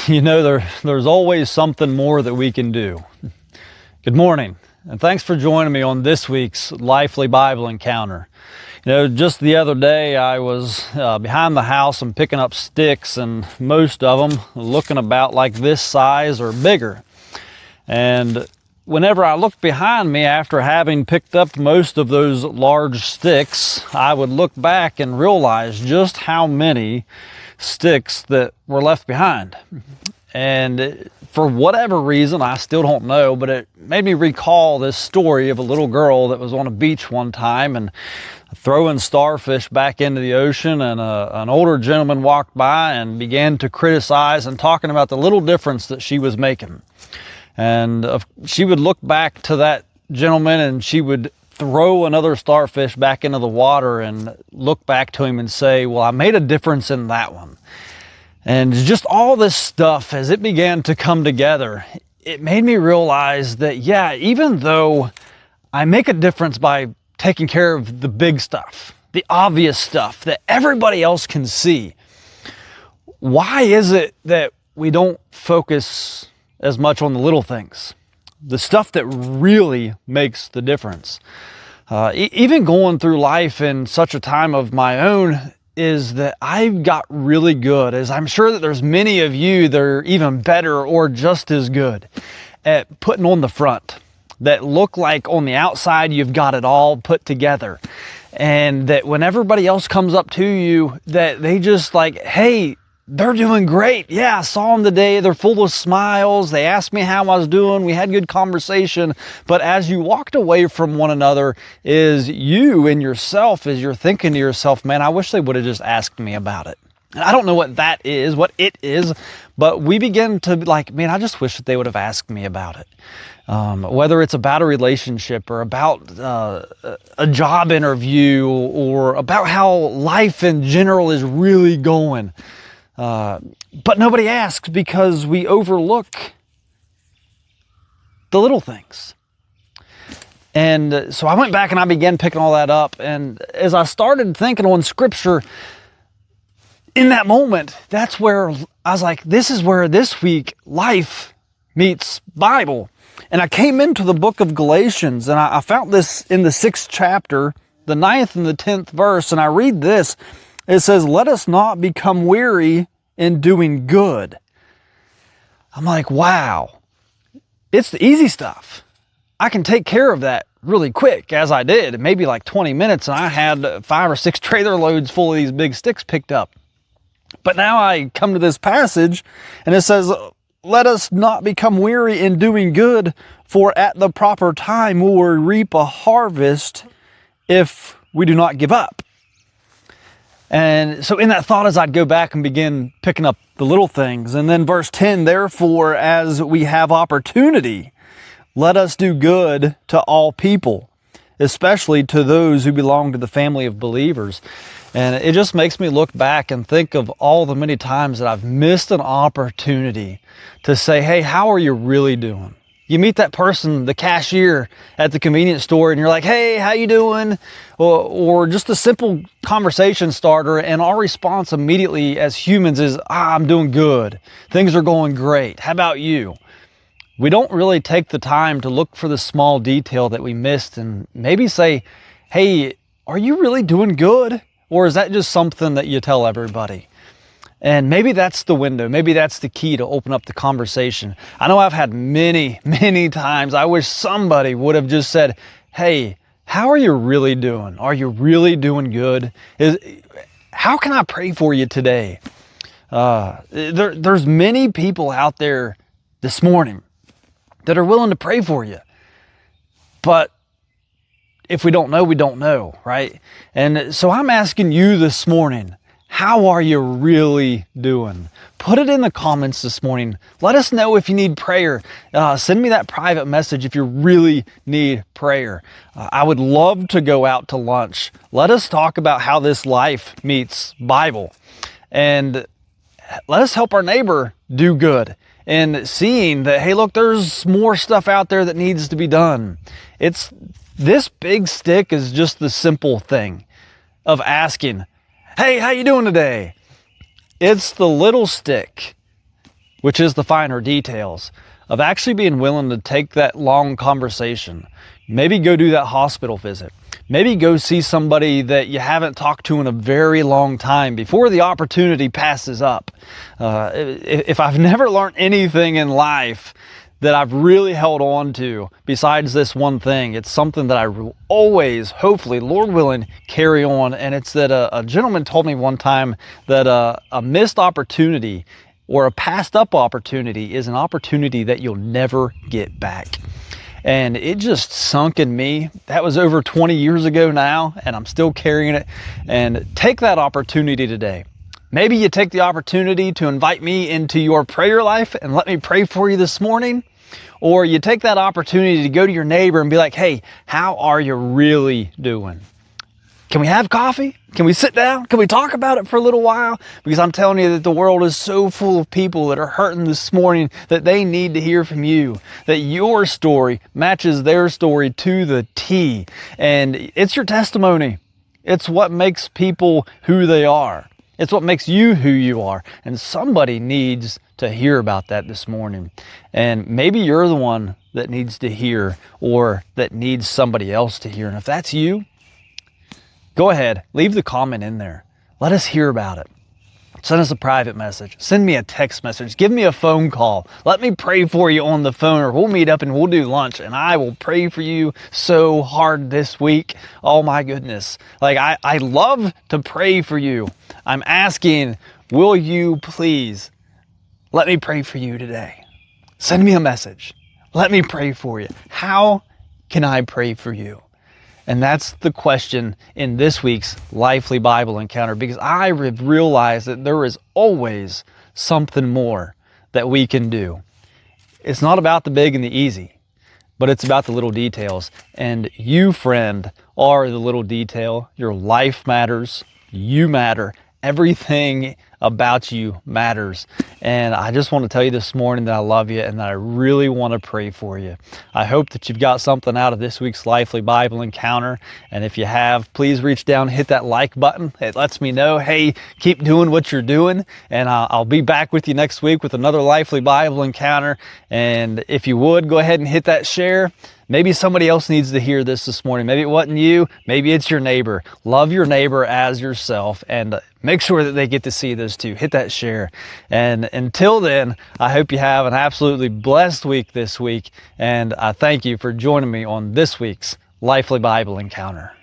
You know, there's always something more that we can do. Good morning, and thanks for joining me on this week's Lively Bible Encounter. You know, just the other day I was behind the house and picking up sticks, and most of them looking about like this size or bigger. And whenever I looked behind me after having picked up most of those large sticks, I would look back and realize just how many sticks that were left behind. And for whatever reason, I still don't know, but it made me recall this story of a little girl that was on a beach one time and throwing starfish back into the ocean, and an older gentleman walked by and began to criticize and talking about the little difference that she was making. And she would look back to that gentleman and she would throw another starfish back into the water and look back to him and say, well, I made a difference in that one. And just all this stuff, as it began to come together, it made me realize that, yeah, even though I make a difference by taking care of the big stuff, the obvious stuff that everybody else can see, why is it that we don't focus as much on the little things, the stuff that really makes the difference? Even going through life in such a time of my own is that I've got really good, as I'm sure that there's many of you that are even better or just as good at putting on the front, that look like on the outside you've got it all put together. And that when everybody else comes up to you, that they just like, hey, they're doing great. Yeah, I saw them today. They're full of smiles. They asked me how I was doing. We had good conversation. But as you walked away from one another, is you in yourself, as you're thinking to yourself, man, I wish they would have just asked me about it. And I don't know what that is, what it is, but we begin to be like, man, I just wish that they would have asked me about it. Whether it's about a relationship or about a job interview or about how life in general is really going. But nobody asks because we overlook the little things. And so I went back and I began picking all that up. And as I started thinking on scripture, in that moment, that's where I was like, this is where this week life meets Bible. And I came into the book of Galatians, and I found this in the 6th chapter, the 9th and the 10th verse. And I read this. It says, let us not become weary in doing good. I'm like, wow, it's the easy stuff. I can take care of that really quick, as I did. Maybe like 20 minutes, and I had 5 or 6 trailer loads full of these big sticks picked up. But now I come to this passage, and it says, let us not become weary in doing good, for at the proper time we will reap a harvest if we do not give up. And so in that thought, as I'd go back and begin picking up the little things, and then verse 10, therefore, as we have opportunity, let us do good to all people, especially to those who belong to the family of believers. And it just makes me look back and think of all the many times that I've missed an opportunity to say, hey, how are you really doing? You meet that person, the cashier at the convenience store, and you're like, hey, how you doing? Or just a simple conversation starter, and our response immediately as humans is, I'm doing good. Things are going great. How about you? We don't really take the time to look for the small detail that we missed and maybe say, hey, are you really doing good? Or is that just something that you tell everybody? And maybe that's the window. Maybe that's the key to open up the conversation. I know I've had many, many times I wish somebody would have just said, hey, how are you really doing? Are you really doing good? How can I pray for you today? There's many people out there this morning that are willing to pray for you. But if we don't know, we don't know, right? And so I'm asking you this morning, how are you really doing? Put it in the comments this morning. Let us know if you need prayer. Send me that private message if you really need prayer. I would love to go out to lunch. Let us talk about how this life meets Bible. And let us help our neighbor do good. And seeing that, hey, look, there's more stuff out there that needs to be done. This big stick is just the simple thing of asking, hey, how you doing today? It's the little stick which is the finer details of actually being willing to take that long conversation. Maybe go do that hospital visit. Maybe go see somebody that you haven't talked to in a very long time before the opportunity passes up. If I've never learned anything in life that I've really held on to besides this one thing, it's something that I will always, hopefully, Lord willing, carry on. And it's that a gentleman told me one time that a missed opportunity or a passed up opportunity is an opportunity that you'll never get back. And it just sunk in me. That was over 20 years ago now, and I'm still carrying it. And take that opportunity today. Maybe you take the opportunity to invite me into your prayer life and let me pray for you this morning. Or you take that opportunity to go to your neighbor and be like, hey, how are you really doing? Can we have coffee? Can we sit down? Can we talk about it for a little while? Because I'm telling you that the world is so full of people that are hurting this morning that they need to hear from you, that your story matches their story to the T. And it's your testimony. It's what makes people who they are. It's what makes you who you are. And somebody needs to hear about that this morning. And maybe you're the one that needs to hear or that needs somebody else to hear. And if that's you, go ahead, leave the comment in there. Let us hear about it. Send us a private message. Send me a text message. Give me a phone call. Let me pray for you on the phone, or we'll meet up and we'll do lunch and I will pray for you so hard this week. Oh my goodness. Like I love to pray for you. I'm asking, will you please let me pray for you today? Send me a message. Let me pray for you. How can I pray for you? And that's the question in this week's Lively Bible Encounter, because I have realized that there is always something more that we can do. It's not about the big and the easy, but it's about the little details. And you, friend, are the little detail. Your life matters. You matter. Everything about you matters. And I just want to tell you this morning that I love you and that I really want to pray for you. I hope that you've got something out of this week's Lively Bible Encounter. And if you have, please reach down and hit that like button. It lets me know, hey, keep doing what you're doing. And I'll be back with you next week with another Lively Bible Encounter. And if you would, go ahead and hit that share. Maybe somebody else needs to hear this morning. Maybe it wasn't you. Maybe it's your neighbor. Love your neighbor as yourself and make sure that they get to see this too. Hit that share. And until then, I hope you have an absolutely blessed week this week. And I thank you for joining me on this week's Lively Bible Encounter.